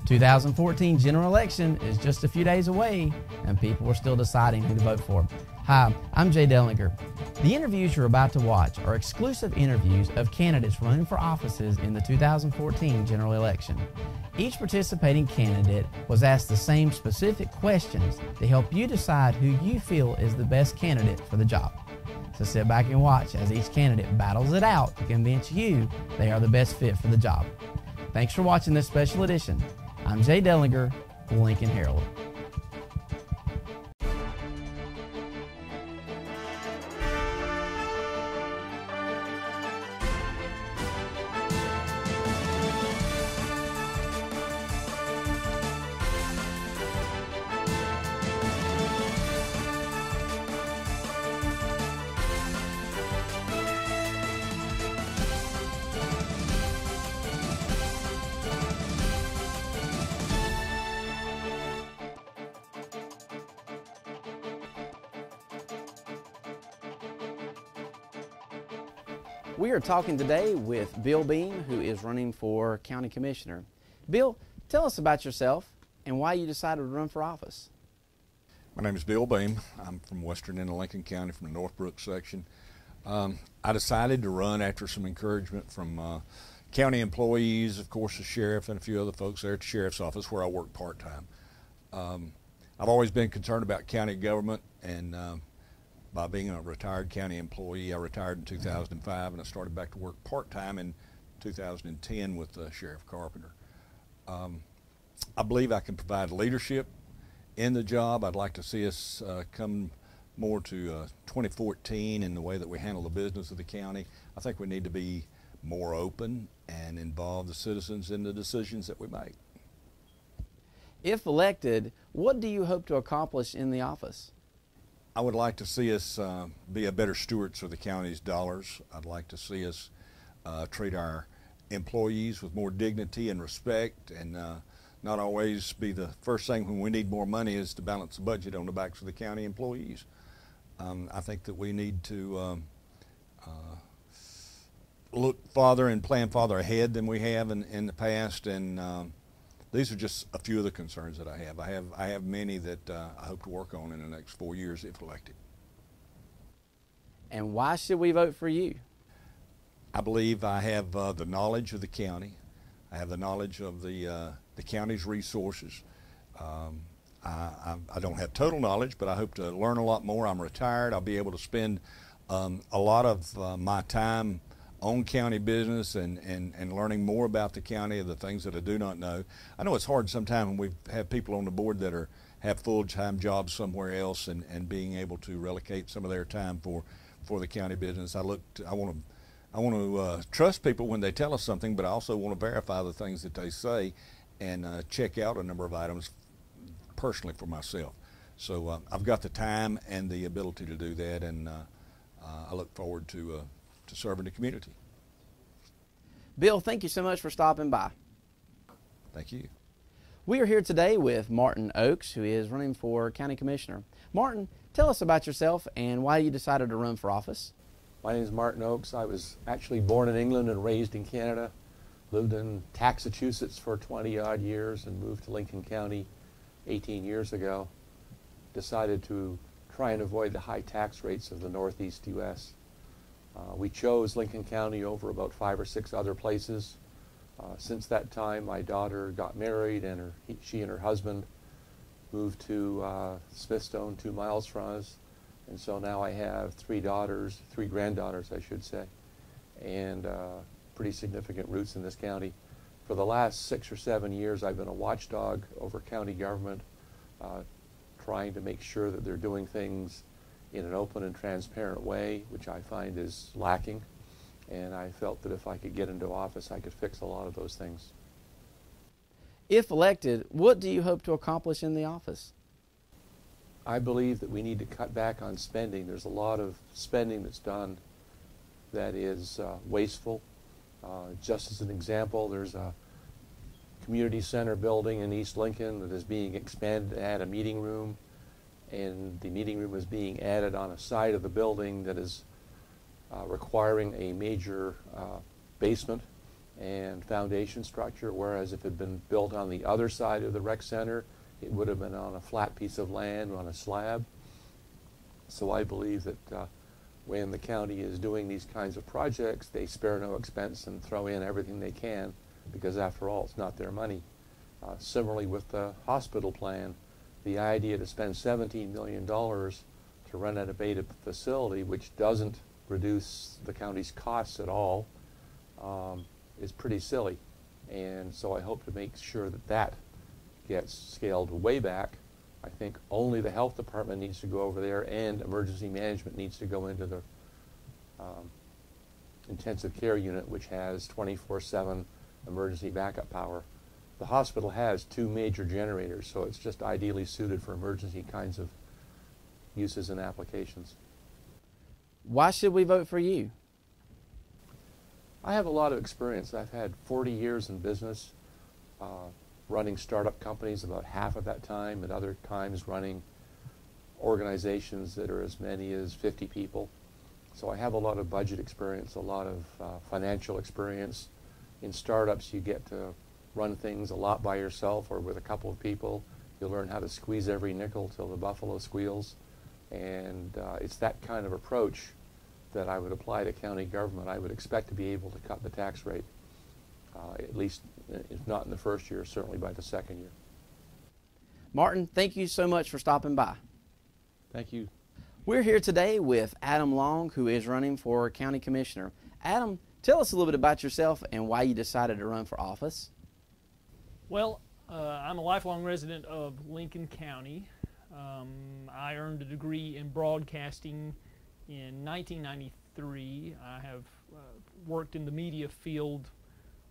2014 general election is just a few days away, and people are still deciding who to vote for. Hi, I'm Jay Dellinger. The interviews you're about to watch are exclusive interviews of candidates running for offices in the 2014 general election. Each participating candidate was asked the same specific questions to help you decide who you feel is the best candidate for the job. So sit back and watch as each candidate battles it out to convince you they are the best fit for the job. Thanks for watching this special edition. I'm Jay Dellinger, Lincoln Herald. We are talking today with Bill Beam, who is running for County Commissioner. Bill, tell us about yourself and why you decided to run for office. My name is Bill Beam. I'm from western end of Lincoln County, from the Northbrook section. I decided to run after some encouragement from county employees, of course the sheriff and a few other folks there at the sheriff's office where I work part-time. I've always been concerned about county government, and by being a retired county employee, I retired in 2005 and I started back to work part-time in 2010 with Sheriff Carpenter. I believe I can provide leadership in the job. I'd like to see us come more to 2014 in the way that we handle the business of the county. I think we need to be more open and involve the citizens in the decisions that we make. If elected, what do you hope to accomplish in the office? I would like to see us be a better stewards of the county's dollars. I'd like to see us treat our employees with more dignity and respect, and not always be the first thing when we need more money is to balance the budget on the backs of the county employees. I think that we need to look farther and plan farther ahead than we have in the past, and these are just a few of the concerns that I have. I have many that I hope to work on in the next 4 years if elected. And why should we vote for you? I believe I have the knowledge of the county. I have the knowledge of the county's resources. I don't have total knowledge, but I hope to learn a lot more. I'm retired. I'll be able to spend a lot of my time on county business and learning more about the county, of the things that I do not know. I know it's hard sometimes when we have people on the board that have full-time jobs somewhere else, and being able to relocate some of their time for the county business. I want to trust people when they tell us something, but I also want to verify the things that they say and check out a number of items personally for myself. So I've got the time and the ability to do that, and I look forward to serving the community. Bill, thank you so much for stopping by. Thank you. We are here today with Martin Oakes, who is running for County Commissioner. Martin, tell us about yourself and why you decided to run for office. My name is Martin Oakes. I was actually born in England and raised in Canada. Lived in Massachusetts for 20-odd years and moved to Lincoln County 18 years ago. Decided to try and avoid the high tax rates of the Northeast U.S. We chose Lincoln County over about 5 or 6 other places. Since that time, my daughter got married, and she and her husband moved to Smithstone, 2 miles from us. And so now I have 3 granddaughters, I should say, and pretty significant roots in this county. For the last 6 or 7 years, I've been a watchdog over county government, trying to make sure that they're doing things in an open and transparent way, which I find is lacking. And I felt that if I could get into office, I could fix a lot of those things. If elected, what do you hope to accomplish in the office? I believe that we need to cut back on spending. There's a lot of spending that's done that is wasteful. Just as an example, there's a community center building in East Lincoln that is being expanded to add a meeting room, and the meeting room is being added on a side of the building that is requiring a major basement and foundation structure, whereas if it had been built on the other side of the rec center, it would have been on a flat piece of land, on a slab. So I believe that when the county is doing these kinds of projects, they spare no expense and throw in everything they can, because after all, it's not their money. Similarly with the hospital plan, the idea to spend $17 million to renovate a facility which doesn't reduce the county's costs at all is pretty silly. And so I hope to make sure that that gets scaled way back. I think only the health department needs to go over there, and emergency management needs to go into the intensive care unit, which has 24/7 emergency backup power. The hospital has 2 major generators, so it's just ideally suited for emergency kinds of uses and applications. Why should we vote for you? I have a lot of experience. I've had 40 years in business, running startup companies, about half of that time, and other times running organizations that are as many as 50 people. So I have a lot of budget experience, a lot of financial experience. In startups, you get to run things a lot by yourself or with a couple of people. You'll learn how to squeeze every nickel till the buffalo squeals. And it's that kind of approach that I would apply to county government. I would expect to be able to cut the tax rate, at least if not in the first year, certainly by the second year. Martin, thank you so much for stopping by. Thank you. We're here today with Adam Long, who is running for county commissioner. Adam, tell us a little bit about yourself and why you decided to run for office. Well, I'm a lifelong resident of Lincoln County. I earned a degree in broadcasting in 1993. I have worked in the media field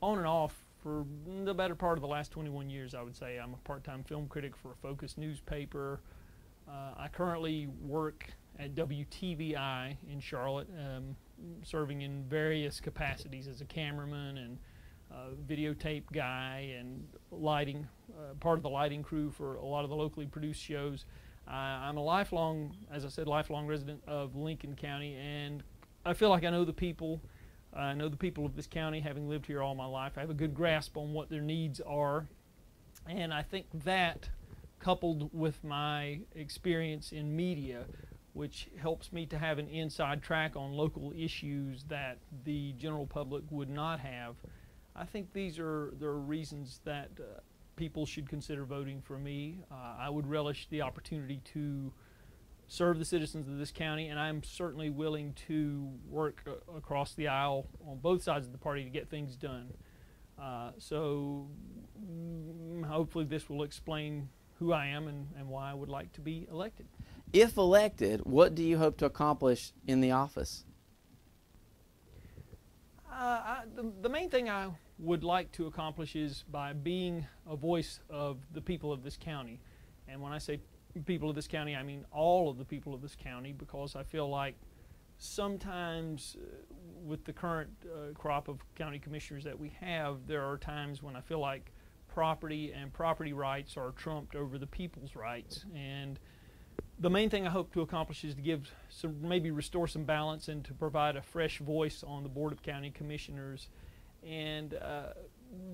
on and off for the better part of the last 21 years, I would say. I'm a part-time film critic for a Focus newspaper. I currently work at WTVI in Charlotte, serving in various capacities as a cameraman and videotape guy and lighting, part of the lighting crew for a lot of the locally produced shows. I'm a lifelong, as I said, lifelong resident of Lincoln County, and I feel like I know the people. I know the people of this county, having lived here all my life. I have a good grasp on what their needs are, and I think that, coupled with my experience in media, which helps me to have an inside track on local issues that the general public would not have, I think there are reasons that people should consider voting for me. I would relish the opportunity to serve the citizens of this county, and I'm certainly willing to work across the aisle on both sides of the party to get things done. So hopefully this will explain who I am and why I would like to be elected. If elected, what do you hope to accomplish in the office? The main thing I would like to accomplish is by being a voice of the people of this county. And when I say people of this county, I mean all of the people of this county, because I feel like sometimes with the current crop of county commissioners that we have, there are times when I feel like property and property rights are trumped over the people's rights. And the main thing I hope to accomplish is to give some, maybe restore some balance and to provide a fresh voice on the Board of County Commissioners, and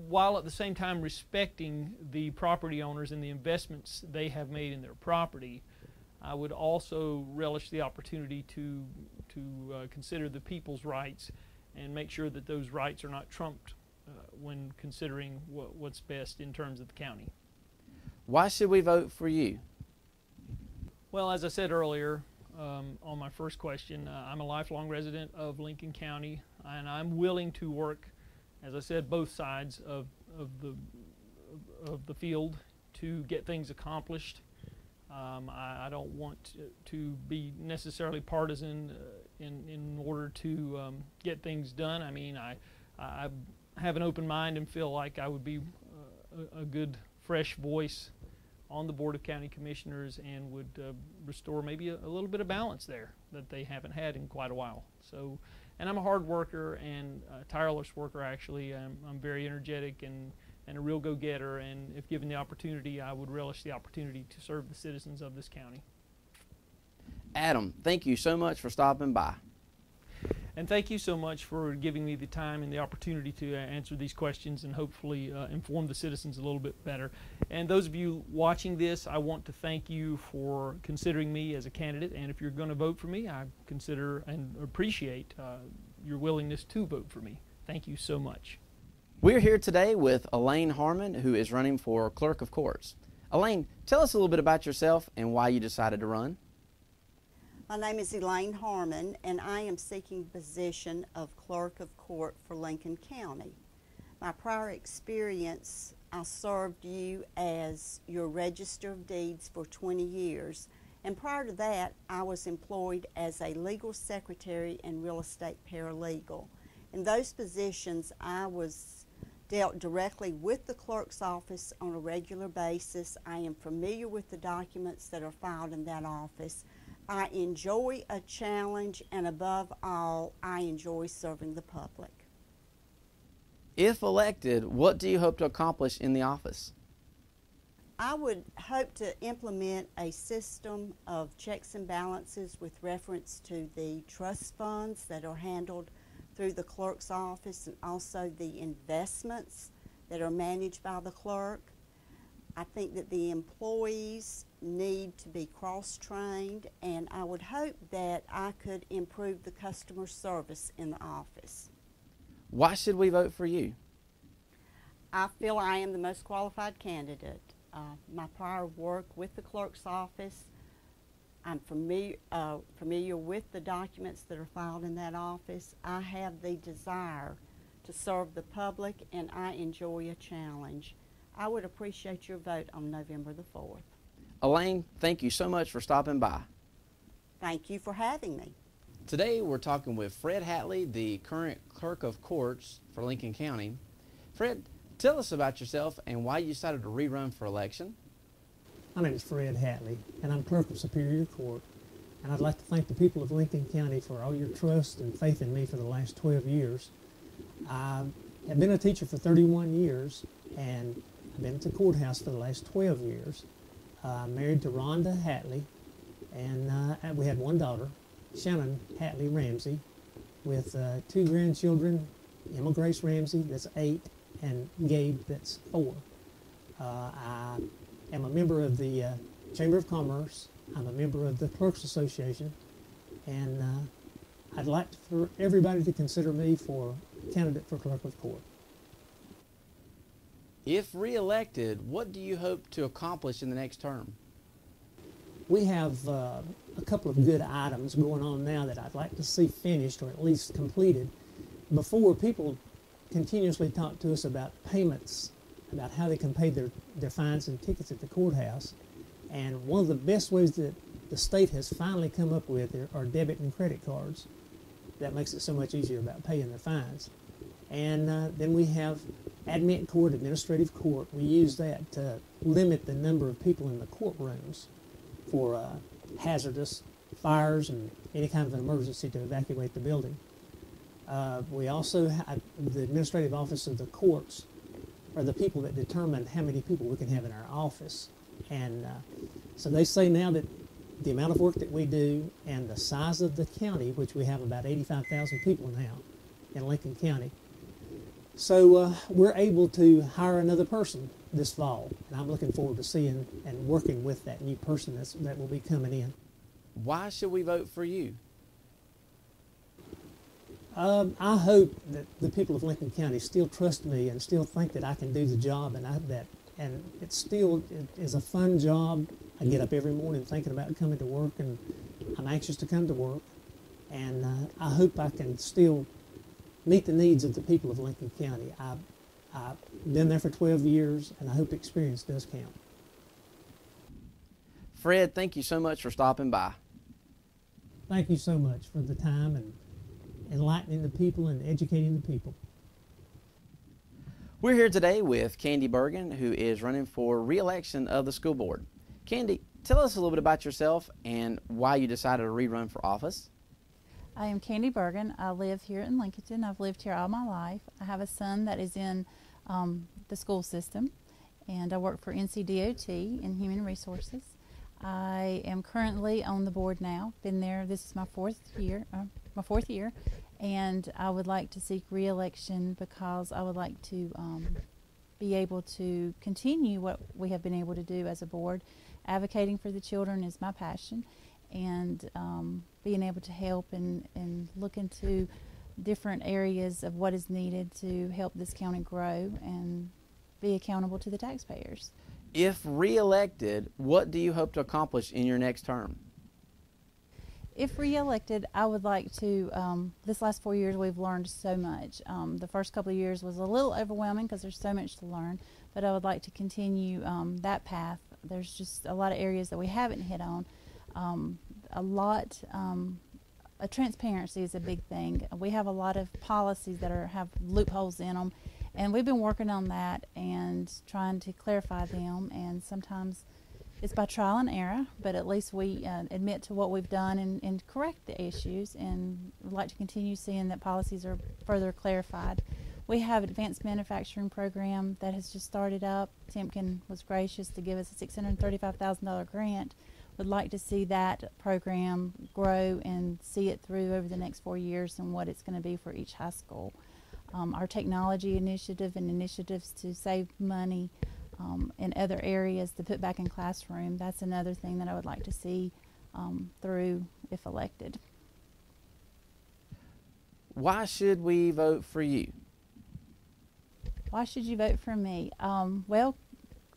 while at the same time respecting the property owners and the investments they have made in their property. I would also relish the opportunity to consider the people's rights and make sure that those rights are not trumped when considering what's best in terms of the county. Why should we vote for you? Well, as I said earlier on my first question, I'm a lifelong resident of Lincoln County, and I'm willing to work, as I said, both sides of the field to get things accomplished. I don't want to be necessarily partisan in order to get things done. I mean, I have an open mind and feel like I would be a good, fresh voice on the Board of County Commissioners and would restore maybe a little bit of balance there that they haven't had in quite a while. So, and I'm a hard worker and a tireless worker, actually. I'm very energetic and a real go-getter, and if given the opportunity, I would relish the opportunity to serve the citizens of this county. Adam, thank you so much for stopping by. And thank you so much for giving me the time and the opportunity to answer these questions and hopefully inform the citizens a little bit better. And those of you watching this, I want to thank you for considering me as a candidate. And if you're going to vote for me, I consider and appreciate your willingness to vote for me. Thank you so much. We're here today with Elaine Harmon, who is running for Clerk of Courts. Elaine, tell us a little bit about yourself and why you decided to run. My name is Elaine Harmon, and I am seeking the position of Clerk of Court for Lincoln County. My prior experience, I served you as your Register of Deeds for 20 years, and prior to that, I was employed as a legal secretary and real estate paralegal. In those positions, I dealt directly with the clerk's office on a regular basis. I am familiar with the documents that are filed in that office. I enjoy a challenge, and above all, I enjoy serving the public. If elected, what do you hope to accomplish in the office? I would hope to implement a system of checks and balances with reference to the trust funds that are handled through the clerk's office, and also the investments that are managed by the clerk. I think that the employees need to be cross-trained, and I would hope that I could improve the customer service in the office. Why should we vote for you? I feel I am the most qualified candidate. My prior work with the clerk's office, I'm familiar with the documents that are filed in that office. I have the desire to serve the public, and I enjoy a challenge. I would appreciate your vote on November the 4th. Elaine, thank you so much for stopping by. Thank you for having me. Today we're talking with Fred Hadley, the current Clerk of Courts for Lincoln County. Fred, tell us about yourself and why you decided to rerun for election. My name is Fred Hadley, and I'm Clerk of Superior Court. And I'd like to thank the people of Lincoln County for all your trust and faith in me for the last 12 years. I have been a teacher for 31 years, and I've been at the courthouse for the last 12 years. I'm married to Rhonda Hadley, and we had one daughter, Shannon Hadley Ramsey, with 2 grandchildren, Emma Grace Ramsey, that's 8, and Gabe, that's 4. I am a member of the Chamber of Commerce. I'm a member of the Clerks Association, and I'd like for everybody to consider me for candidate for Clerk of Court. If re-elected, what do you hope to accomplish in the next term? We have a couple of good items going on now that I'd like to see finished or at least completed before people continuously talk to us about payments, about how they can pay their fines and tickets at the courthouse. And one of the best ways that the state has finally come up with are debit and credit cards. That makes it so much easier about paying their fines. And then we have admit court, administrative court. We use that to limit the number of people in the courtrooms for hazardous fires and any kind of an emergency to evacuate the building. We also have the administrative office of the courts are the people that determine how many people we can have in our office. And so they say now that the amount of work that we do and the size of the county, which we have about 85,000 people now in Lincoln County, so we're able to hire another person this fall. And I'm looking forward to seeing and working with that new person that will be coming in. Why should we vote for you? I hope that the people of Lincoln County still trust me and still think that I can do the job, and it still is a fun job. I get up every morning thinking about coming to work, and I'm anxious to come to work. And I hope I can still meet the needs of the people of Lincoln County. I've been there for 12 years, and I hope experience does count. Fred, thank you so much for stopping by. Thank you so much for the time and enlightening the people and educating the people. We're here today with Candy Bergen, who is running for re-election of the school board. Candy, tell us a little bit about yourself and why you decided to rerun for office. I am Candy Bergen. I live here in Lincoln. I've lived here all my life. I have a son that is in the school system, and I work for NCDOT in Human Resources. I am currently on the board now. Been there. This is my fourth year. And I would like to seek re-election because I would like to be able to continue what we have been able to do as a board. Advocating for the children is my passion, and being able to help and look into different areas of what is needed to help this county grow and be accountable to the taxpayers. If re-elected, what do you hope to accomplish in your next term? If re-elected, I would like to, this last 4 years we've learned so much. The first couple of years was a little overwhelming because there's so much to learn, but I would like to continue that path. There's just a lot of areas that we haven't hit on. Transparency is a big thing. We have a lot of policies that have loopholes in them, and we've been working on that and trying to clarify them, and sometimes it's by trial and error, but at least we admit to what we've done and correct the issues, and would like to continue seeing that policies are further clarified. We have advanced manufacturing program that has just started up. Timken was gracious to give us a $635,000 grant. Would like to see that program grow and see it through over the next 4 years and what it's going to be for each high school. Our technology initiative and initiatives to save money in other areas to put back in classroom, that's another thing that I would like to see through if elected. Why should we vote for you? Why should you vote for me? Well,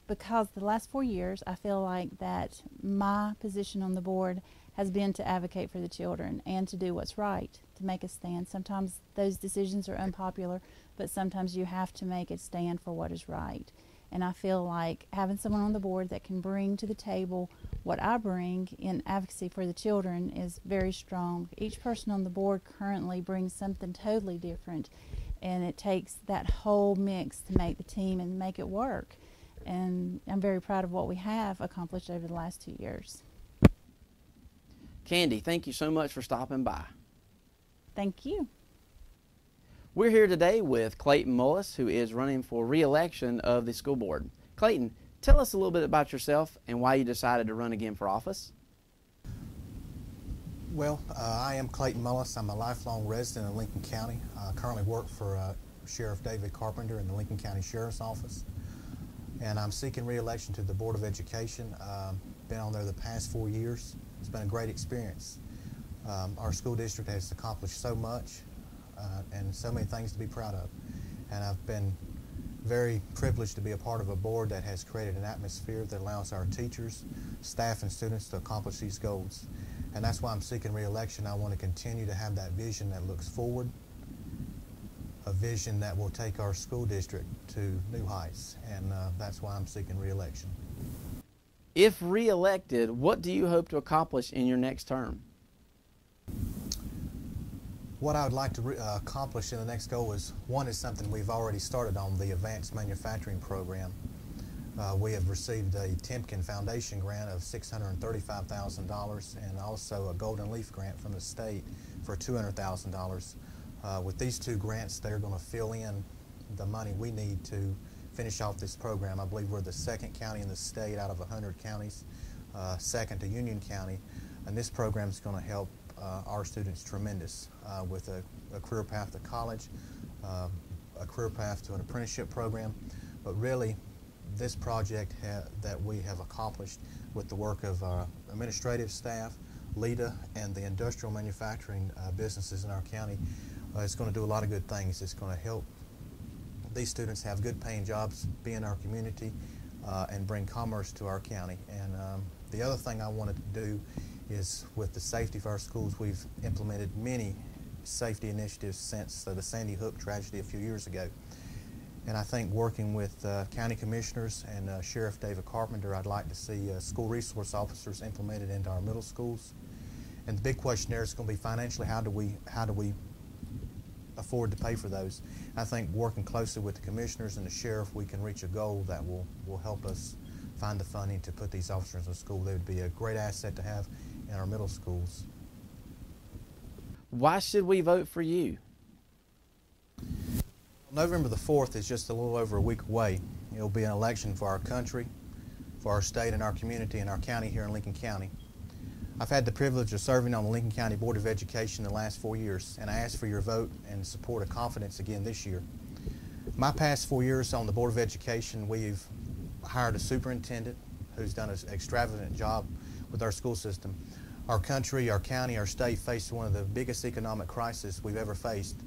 because the last 4 years I feel like that my position on the board has been to advocate for the children and to do what's right, to make a stand. Sometimes those decisions are unpopular, but sometimes you have to make a stand for what is right. And I feel like having someone on the board that can bring to the table what I bring in advocacy for the children is very strong. Each person on the board currently brings something totally different, and it takes that whole mix to make the team and make it work. And I'm very proud of what we have accomplished over the last 2 years. Candy, thank you so much for stopping by. Thank you. We're here today with Clayton Morris, who is running for re-election of the school board. Clayton, tell us a little bit about yourself and why you decided to run again for office. Well, I am Clayton Morris. I'm a lifelong resident of Lincoln County. I currently work for Sheriff David Carpenter in the Lincoln County Sheriff's Office. And I'm seeking re-election to the Board of Education. Been on there the past 4 years. It's been a great experience. Our school district has accomplished so much and so many things to be proud of. And I've been very privileged to be a part of a board that has created an atmosphere that allows our teachers, staff, and students to accomplish these goals. And that's why I'm seeking re-election. I want to continue to have that vision that looks forward, a vision that will take our school district to new heights, and that's why I'm seeking re-election. If re-elected, what do you hope to accomplish in your next term? What I would like to accomplish in the next goal is something we've already started on, the advanced manufacturing program. We have received a Timken Foundation grant of $635,000 and also a Golden Leaf grant from the state for $200,000. With these two grants, they're going to fill in the money we need to finish off this program. I believe we're the second county in the state out of 100 counties, second to Union County, and this program is going to help our students tremendous with a career path to college, a career path to an apprenticeship program, but really this project that we have accomplished with the work of administrative staff, LEDA, and the industrial manufacturing businesses in our county, it's going to do a lot of good things. It's going to help these students have good paying jobs, be in our community, and bring commerce to our county. And the other thing I wanted to do is with the safety of our schools, we've implemented many safety initiatives since the Sandy Hook tragedy a few years ago. And I think working with county commissioners and Sheriff David Carpenter, I'd like to see school resource officers implemented into our middle schools. And the big question there is going to be financially, how do we afford to pay for those? I think working closely with the commissioners and the sheriff, we can reach a goal that will help us find the funding to put these officers in school. They would be a great asset to have in our middle schools. Why should we vote for you? November the 4th is just a little over a week away. It'll be an election for our country, for our state and our community and our county here in Lincoln County. I've had the privilege of serving on the Lincoln County Board of Education the last 4 years, and I ask for your vote and support of confidence again this year. My past 4 years on the Board of Education, we've hired a superintendent who's done an extravagant job with our school system. Our country, our county, our state faced one of the biggest economic crises we've ever faced.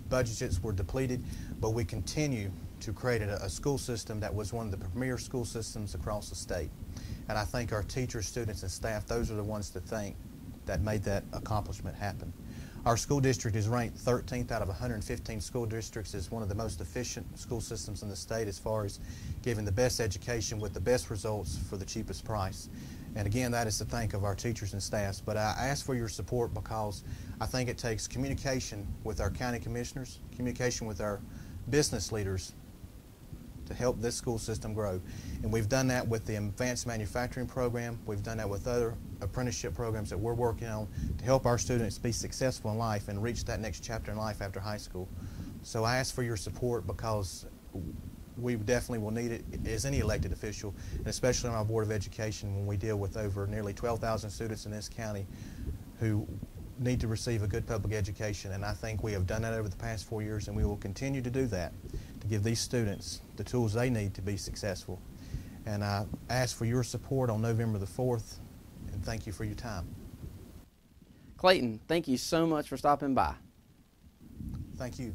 Budgets were depleted, but we continue to create a school system that was one of the premier school systems across the state. And I think our teachers, students, and staff, those are the ones to thank that made that accomplishment happen. Our school district is ranked 13th out of 115 school districts as one of the most efficient school systems in the state as far as giving the best education with the best results for the cheapest price. And again, that is to thank of our teachers and staffs. But I ask for your support because I think it takes communication with our county commissioners, communication with our business leaders to help this school system grow. And we've done that with the advanced manufacturing program. We've done that with other apprenticeship programs that we're working on to help our students be successful in life and reach that next chapter in life after high school. So I ask for your support because we definitely will need it as any elected official, and especially on our Board of Education when we deal with over nearly 12,000 students in this county who need to receive a good public education. And I think we have done that over the past 4 years, and we will continue to do that to give these students the tools they need to be successful. And I ask for your support on November the 4th, and thank you for your time. Clayton, thank you so much for stopping by. Thank you.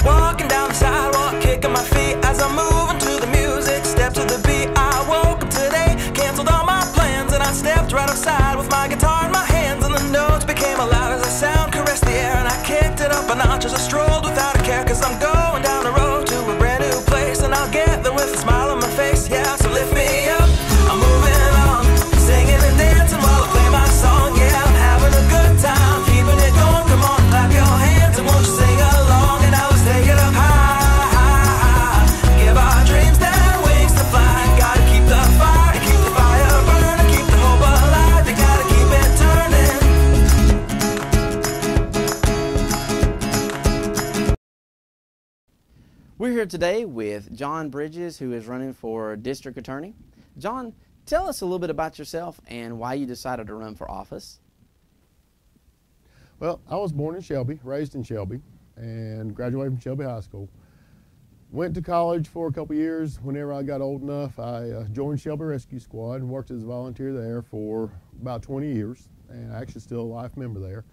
Walking down the sidewalk, kicking my feet as I'm moving to the music. Step to the beat, I woke up today, canceled all my plans, and I stepped right outside with my guitar in my hands, and the notes became loud as the sound caressed the air, and I kicked it up a notch as I strolled without a care, cause I'm going down the road to a brand new place, and I'll get there with a smile on my face, yeah, so lift me up, I'm moving on, singing and dancing while I play my song, yeah, I'm having a good time, keeping it going, come on, clap your hands, and won't you sing along, and now let's take it up high, give our dreams their wings to fly, gotta keep the fire, keep the fire burning, keep the hope alive, you gotta keep it turning. We're here today with John Bridges, who is running for district attorney. John, tell us a little bit about yourself and why you decided to run for office. Well, I was born in Shelby, raised in Shelby, and graduated from Shelby High School. Went to college for a couple years. Whenever I got old enough, I joined Shelby Rescue Squad and worked as a volunteer there for about 20 years, and actually still a life member there.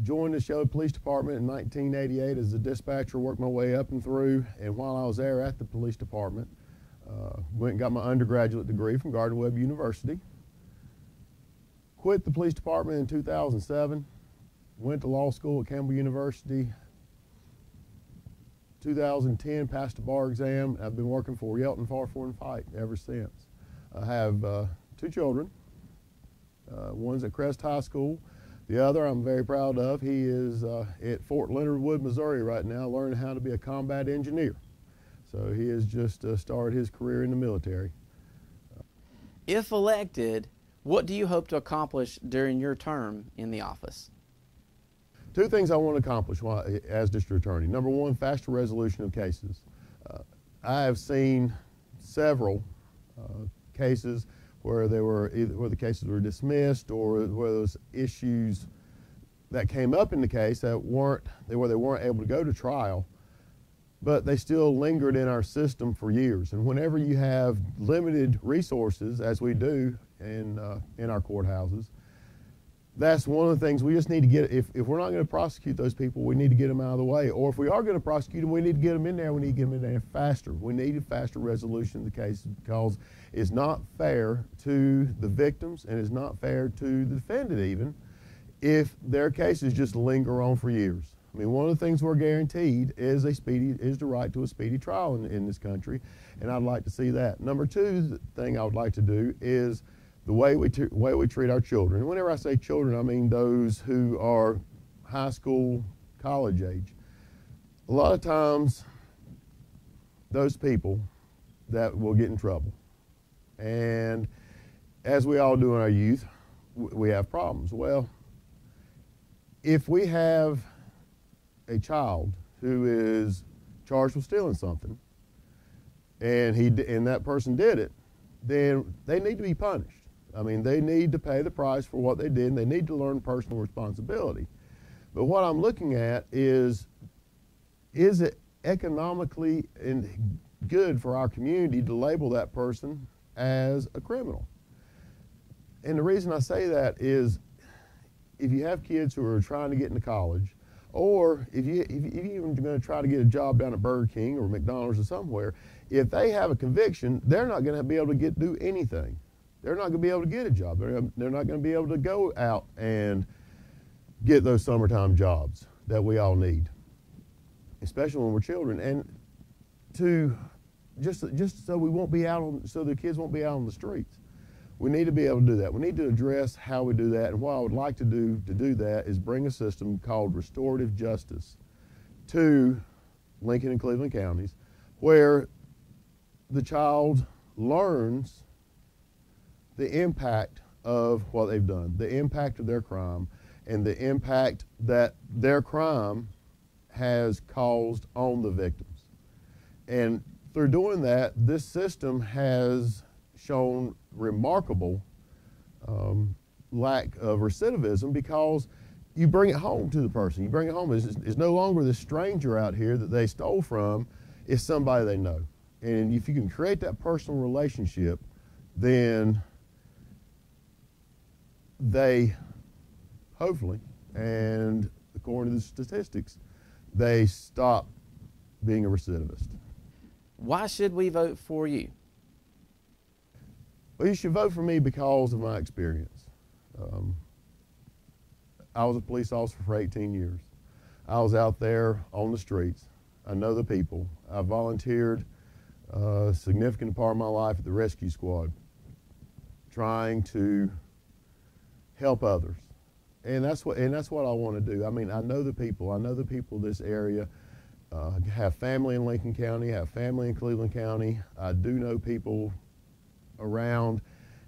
Joined the Shelby Police Department in 1988 as a dispatcher, worked my way up and through, and while I was there at the police department, went and got my undergraduate degree from Gardner-Webb University. Quit the police department in 2007, went to law school at Campbell University. 2010, passed the bar exam. I've been working for Yelton Farford and Fight ever since. I have 2 children. One's at Crest High School. The other I'm very proud of. He is at Fort Leonard Wood, Missouri right now, learning how to be a combat engineer. So he has just started his career in the military. If elected, what do you hope to accomplish during your term in the office? 2 things I want to accomplish as district attorney. Number 1, faster resolution of cases. I have seen several cases where where the cases were dismissed, or where those issues that came up in the case that where they weren't able to go to trial, but they still lingered in our system for years. And whenever you have limited resources, as we do in our courthouses, that's one of the things we just need to get. If we're not going to prosecute those people, we need to get them out of the way. Or if we are going to prosecute them, we need to get them in there. We need to get them in there faster. We need a faster resolution of the case because it's not fair to the victims and it's not fair to the defendant even if their cases just linger on for years. I mean, one of the things we're guaranteed is the right to a speedy trial in this country, and I'd like to see that. Number 2 thing I would like to do is the way we treat our children. And whenever I say children, I mean those who are high school, college age. A lot of times, those people that will get in trouble. And as we all do in our youth, we have problems. Well, if we have a child who is charged with stealing something, and that person did it, then they need to be punished. I mean, they need to pay the price for what they did, and they need to learn personal responsibility. But what I'm looking at is it economically and good for our community to label that person as a criminal? And the reason I say that is, if you have kids who are trying to get into college, or if you're even going to try to get a job down at Burger King or McDonald's or somewhere, if they have a conviction, they're not going to be able to do anything. They're not going to be able to get a job. They're not going to be able to go out and get those summertime jobs that we all need, especially when we're children. And just so we won't be so the kids won't be out on the streets. We need to be able to do that. We need to address how we do that, and what I would like to do that is bring a system called restorative justice to Lincoln and Cleveland counties, where the child learns the impact of what they've done, the impact of their crime, and the impact that their crime has caused on the victims. And through doing that, this system has shown remarkable lack of recidivism, because you bring it home to the person. You bring it home. It's no longer the stranger out here that they stole from. It's somebody they know. And if you can create that personal relationship, then they, hopefully, and according to the statistics, they stop being a recidivist. Why should we vote for you? Well, you should vote for me because of my experience. I was a police officer for 18 years. I was out there on the streets. I know the people. I volunteered a significant part of my life at the rescue squad, trying to help others. And that's what I want to do. I mean, I know the people. I know the people of this area. Have family in Lincoln County, have family in Cleveland County. I do know people around,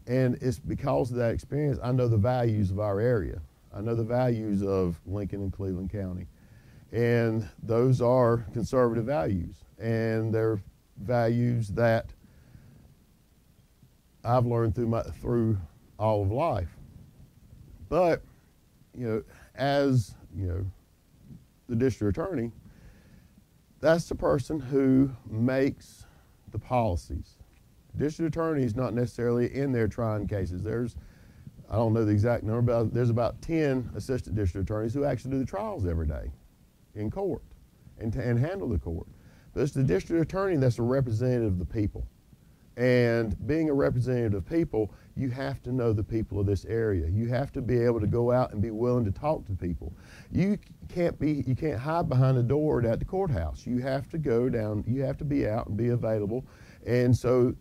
and it's because of that experience I know the values of our area. I know the values of Lincoln and Cleveland County, and those are conservative values, and they're values that I've learned through all of life. But as the district attorney, that's the person who makes the policies. District attorney is not necessarily in there trying cases. I don't know the exact number, but there's about 10 assistant district attorneys who actually do the trials every day in court and handle the court. But it's the district attorney that's a representative of the people. And being a representative of people, you have to know the people of this area. You have to be able to go out and be willing to talk to people. You can't hide behind a door at the courthouse. You have to go down, you have to be out and be available. And so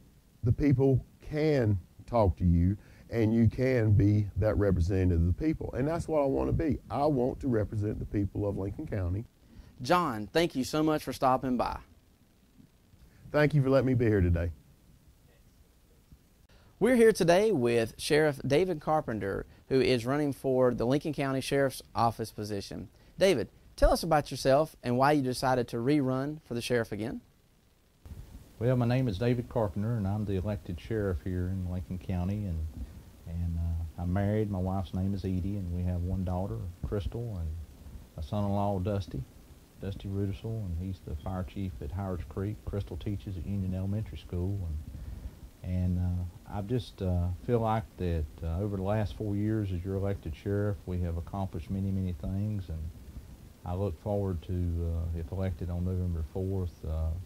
the people can talk to you, and you can be that representative of the people. And that's what I want to be. I want to represent the people of Lincoln County. John, thank you so much for stopping by. Thank you for letting me be here today. We're here today with Sheriff David Carpenter, who is running for the Lincoln County Sheriff's Office position. David, tell us about yourself and why you decided to rerun for the sheriff again. Well, my name is David Carpenter, and I'm the elected sheriff here in Lincoln County, and I'm married. My wife's name is Edie, and we have one daughter, Crystal, and a son-in-law, Dusty Rudisell, and he's the fire chief at Howard's Creek. Crystal teaches at Union Elementary School, and I just feel like that over the last 4 years as your elected sheriff, we have accomplished many, many things, and I look forward to, if elected on November 4th,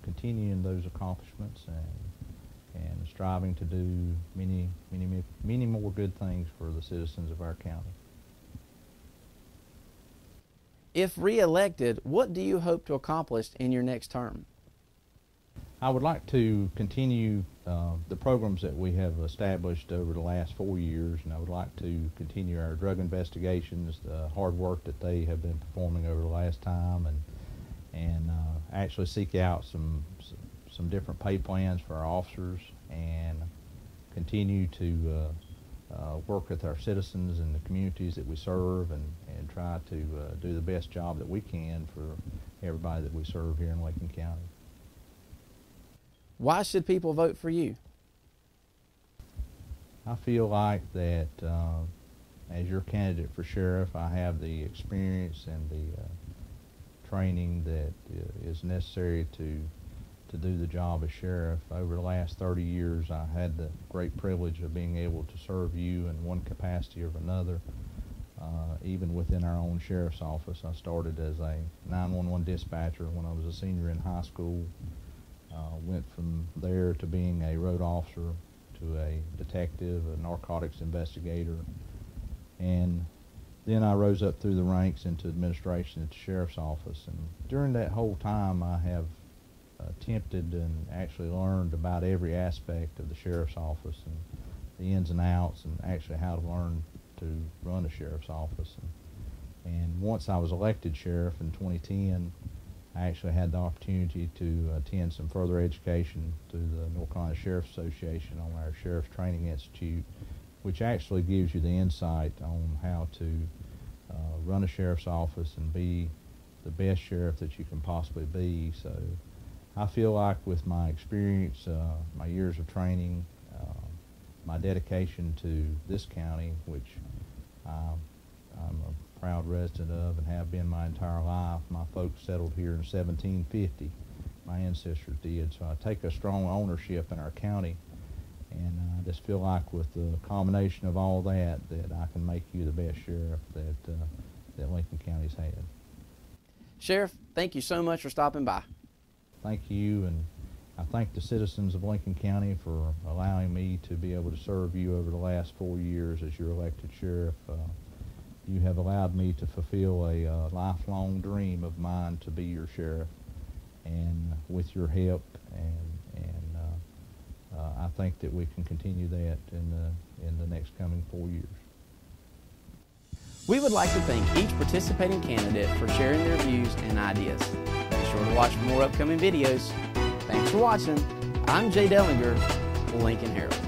continuing those accomplishments and striving to do many more good things for the citizens of our county. If re-elected, what do you hope to accomplish in your next term? I would like to continue the programs that we have established over the last 4 years, and I would like to continue our drug investigations, the hard work that they have been performing over the last time, and actually seek out some different pay plans for our officers, and continue to work with our citizens and the communities that we serve, and try to do the best job that we can for everybody that we serve here in Lincoln County. Why should people vote for you? I feel like that as your candidate for sheriff, I have the experience and the training that is necessary to do the job as sheriff. Over the last 30 years, I had the great privilege of being able to serve you in one capacity or another. Even within our own sheriff's office, I started as a 911 dispatcher when I was a senior in high school. Went from there to being a road officer, to a detective, a narcotics investigator, and then I rose up through the ranks into administration at the sheriff's office. And during that whole time, I have attempted and actually learned about every aspect of the sheriff's office and the ins and outs, and actually how to learn to run a sheriff's office. And once I was elected sheriff in 2010, I actually had the opportunity to attend some further education through the North Carolina Sheriff's Association on our Sheriff's Training Institute, which actually gives you the insight on how to run a sheriff's office and be the best sheriff that you can possibly be. So I feel like with my experience, my years of training, my dedication to this county, which I'm a proud resident of and have been my entire life. My folks settled here in 1750. My ancestors did. So I take a strong ownership in our county, and I just feel like with the combination of all that, that I can make you the best sheriff that Lincoln County's had. Sheriff, thank you so much for stopping by. Thank you, and I thank the citizens of Lincoln County for allowing me to be able to serve you over the last 4 years as your elected sheriff. You have allowed me to fulfill a lifelong dream of mine to be your sheriff, and with your help, I think that we can continue that in the next coming 4 years. We would like to thank each participating candidate for sharing their views and ideas. Be sure to watch for more upcoming videos. Thanks for watching. I'm Jay Dellinger, Lincoln Herald.